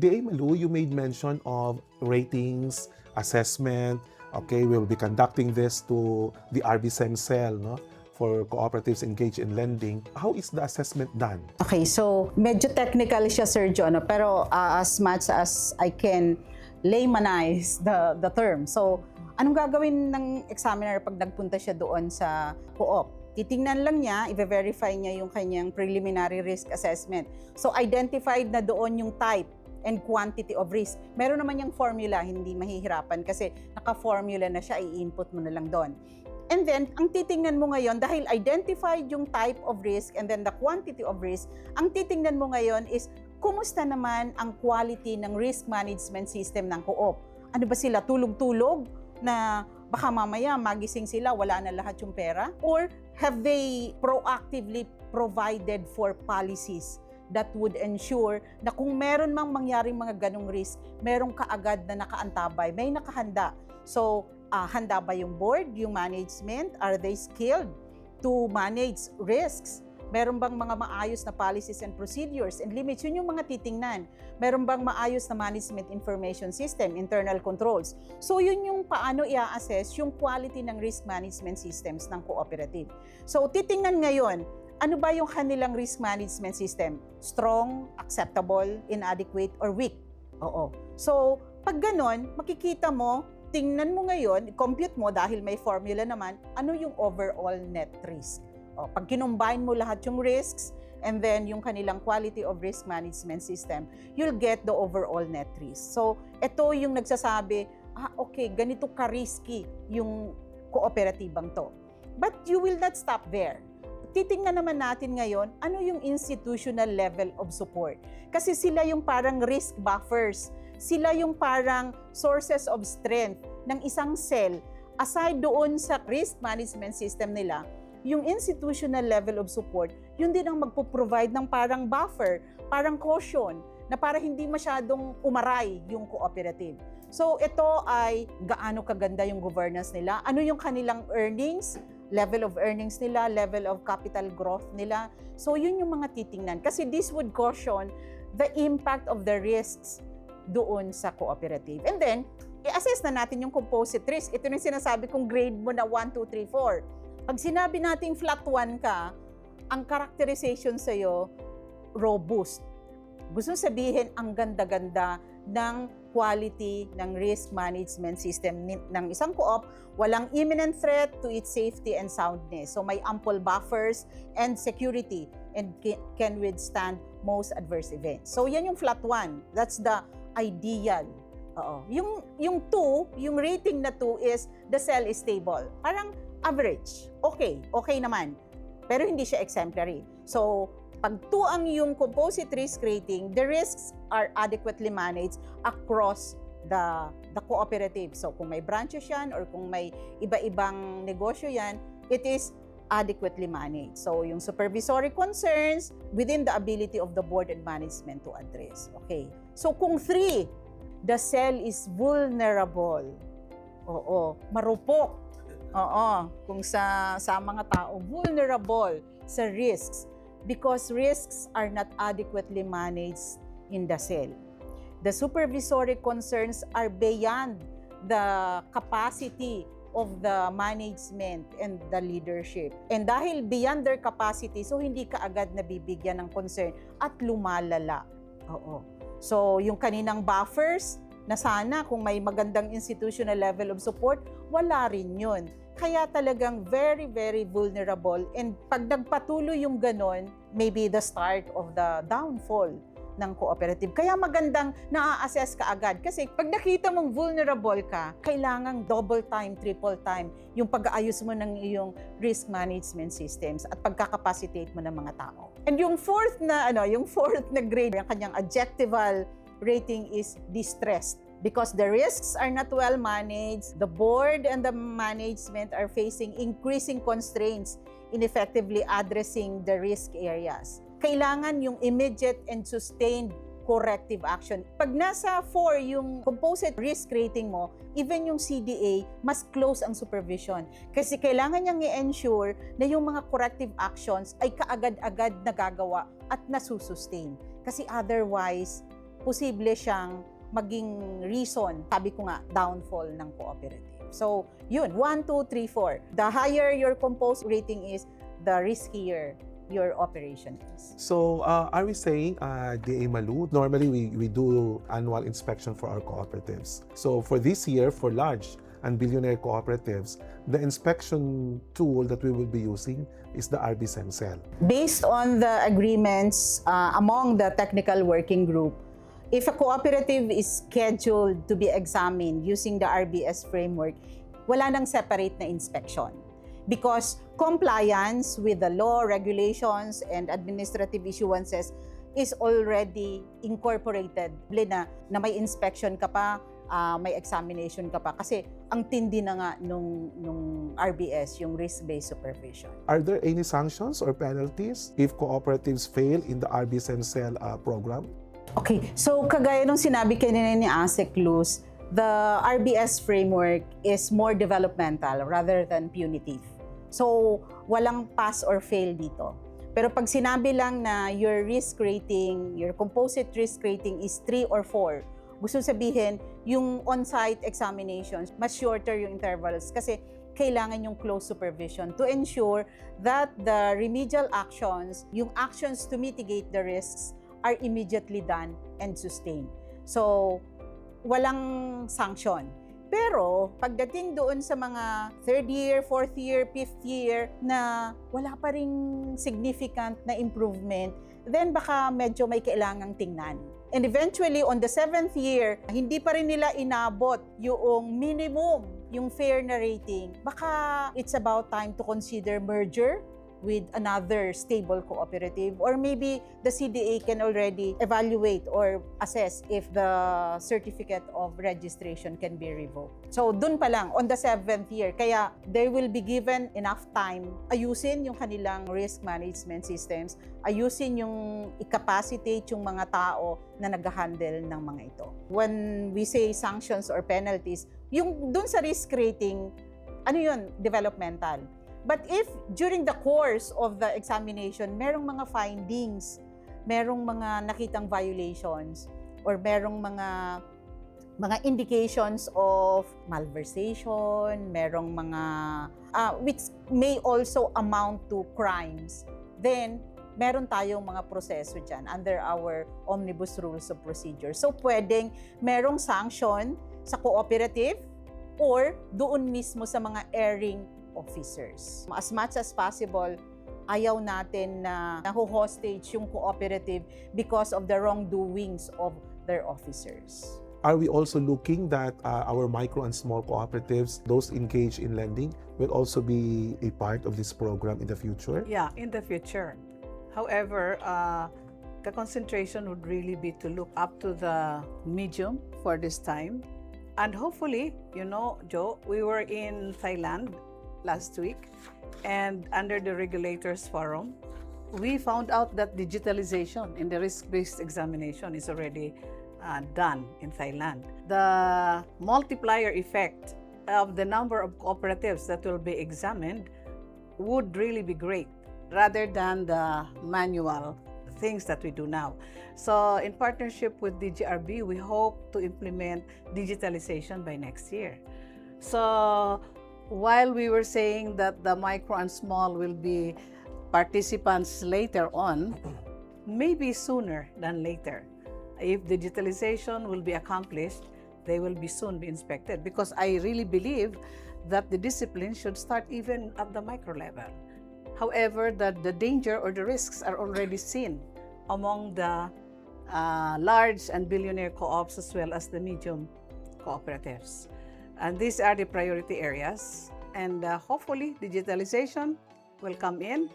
CDA Malu, you made mention of ratings, assessment. Okay, we will be conducting this to the RBSEM cell, no, for cooperatives engaged in lending. How is the assessment done? Okay, so medyo technical siya, Sir John, pero as much as I can laymanize the term. So, anong gagawin ng examiner pag nagpunta siya doon sa co-op? Titingnan lang niya, i-verify niya yung kanyang preliminary risk assessment. So, identified na doon yung type and quantity of risk. Meron naman yung formula, hindi mahihirapan kasi naka-formula na siya, i-input mo na lang doon. And then, ang titingnan mo ngayon, dahil identified yung type of risk and then the quantity of risk, ang titingnan mo ngayon is, kumusta naman ang quality ng risk management system ng co-op? Ano ba sila, tulog-tulog na baka mamaya magising sila, wala na lahat yung pera? Or have they proactively provided for policies that would ensure na kung meron mang mangyaring mga ganong risk, merong kaagad na nakaantabay, may nakahanda. So, handa ba yung board, yung management? Are they skilled to manage risks? Meron bang mga maayos na policies and procedures and limits? Yun yung mga titingnan. Meron bang maayos na management information system, internal controls? So yun yung paano i-assess yung quality ng risk management systems ng cooperative. So titingnan ngayon, ano ba yung kanilang risk management system? Strong, acceptable, inadequate, or weak? Oo. So pag ganon, makikita mo, tingnan mo ngayon, compute mo dahil may formula naman, ano yung overall net risk? O, pag kinumbine mo lahat yung risks and then yung kanilang quality of risk management system, you'll get the overall net risk. So, ito yung nagsasabi, okay, ganito ka-risky yung kooperatibang to. But you will not stop there. Titingnan naman natin ngayon, ano yung institutional level of support? Kasi sila yung parang risk buffers. Sila yung parang sources of strength ng isang cell. Aside doon sa risk management system nila, yung institutional level of support, yun din ang magpo-provide ng parang buffer, parang caution, na para hindi masyadong umaray yung cooperative. So ito ay gaano kaganda yung governance nila, ano yung kanilang earnings, level of earnings nila, level of capital growth nila. So yun yung mga titingnan. Kasi this would caution the impact of the risks doon sa cooperative. And then, i-assess na natin yung composite risk. Ito yung sinasabi kong grade mo na 1, 2, 3, 4. Pag sinabi nating flat 1 ka, ang characterization sa'yo, robust. Gusto sabihin, ang ganda-ganda ng quality ng risk management system ng isang co-op, walang imminent threat to its safety and soundness. So may ample buffers and security and can withstand most adverse events. So yan yung flat 1. That's the ideal. Oo. Yung 2, yung rating na 2 is the cell is stable. Parang average. Okay naman. Pero hindi siya exemplary. So, pag 2 ang yung composite risk rating, the risks are adequately managed across the cooperative. So, kung may branches yan or kung may iba-ibang negosyo yan, it is adequately managed. So, yung supervisory concerns within the ability of the board and management to address. Okay. So, kung 3, the cell is vulnerable. Oo, marupok. Oo, kung sa mga tao, vulnerable sa risks because risks are not adequately managed in the cell. The supervisory concerns are beyond the capacity of the management and the leadership. And dahil beyond their capacity, so hindi ka agad nabibigyan ng concern at lumalala. Oo. So, yung kaninang buffers, na sana kung may magandang institutional level of support, wala rin yun. Kaya talagang very, very vulnerable. And pag nagpatuloy yung ganon, maybe the start of the downfall ng cooperative. Kaya magandang na-assess ka agad. Kasi pag nakita mong vulnerable ka, kailangang double time, triple time yung pag-aayos mo ng iyong risk management systems at pagkakapacitate mo ng mga tao. And yung fourth na grade, yung kanyang adjectival rating is distressed. Because the risks are not well managed, the board and the management are facing increasing constraints in effectively addressing the risk areas. Kailangan yung immediate and sustained corrective action. Pag nasa 4 yung composite risk rating mo, even yung CDA, mas close ang supervision. Kasi kailangan niyang i-ensure na yung mga corrective actions ay kaagad-agad nagagawa at nasusustain. Kasi otherwise, posible siyang maging reason, sabi ko nga, downfall ng cooperative. So, yun, 1, 2, 3, 4. The higher your composed rating is, the riskier your operation is. So, are we saying, DA Malu, normally we do annual inspection for our cooperatives. So, for this year, for large and billionaire cooperatives, the inspection tool that we will be using is the RB SEMCEL. Based on the agreements among the technical working group, if a cooperative is scheduled to be examined using the RBS framework, wala nang separate na inspection. Because compliance with the law, regulations, and administrative issuances is already incorporated. Na may inspection ka pa, may examination ka pa. Kasi ang tindi na nga nung RBS, yung risk-based supervision. Are there any sanctions or penalties if cooperatives fail in the RB SEMCEL program? Okay, so kagaya nung sinabi kanina ni Asek Luz, the RBS framework is more developmental rather than punitive. So, walang pass or fail dito. Pero pag sinabi lang na your risk rating, your composite risk rating is 3 or 4, gusto sabihin, yung on-site examinations, mas shorter yung intervals kasi kailangan yung close supervision to ensure that the remedial actions, yung actions to mitigate the risks, are immediately done and sustained. So, walang sanction. Pero, pagdating doon sa mga 3rd year, 4th year, 5th year, na wala pa ring significant na improvement, then baka medyo may kailangang tingnan. And eventually, on the 7th year, hindi pa rin nila inabot yung minimum, yung fair na rating. Baka it's about time to consider merger with another stable cooperative, or maybe the CDA can already evaluate or assess if the certificate of registration can be revoked. So dun pa lang, on the 7th year, kaya they will be given enough time ayusin yung kanilang risk management systems, ayusin yung i-capacitate yung mga tao na nag-handle ng mga ito. When we say sanctions or penalties, yung dun sa risk rating, ano yun? Developmental. But if during the course of the examination, merong mga findings, merong mga nakitang violations, or merong mga indications of malversation, merong mga which may also amount to crimes, then meron tayong mga proseso dyan under our Omnibus Rules of Procedure. So pwedeng merong sanction sa cooperative or doon mismo sa mga erring officers. As much as possible, ayaw natin na naho-hostage yung cooperative because of the wrongdoings of their officers. Are we also looking that our micro and small cooperatives, those engaged in lending, will also be a part of this program in the future? Yeah, in the future. However, the concentration would really be to look up to the medium for this time. And hopefully, you know, Joe, we were in Thailand last week, and under the regulators forum, we found out that digitalization in the risk-based examination is already done in Thailand. The multiplier effect of the number of cooperatives that will be examined would really be great, rather than the manual things that we do now. So in partnership with DGRB, we hope to implement digitalization by next year. So while we were saying that the micro and small will be participants later on, maybe sooner than later. If digitalization will be accomplished, they will be soon be inspected, because I really believe that the discipline should start even at the micro level. However, the danger or the risks are already seen among the large and billionaire co-ops as well as the medium cooperatives. And these are the priority areas, and hopefully digitalization will come in,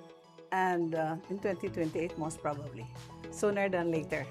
and in 2028 most probably, sooner than later.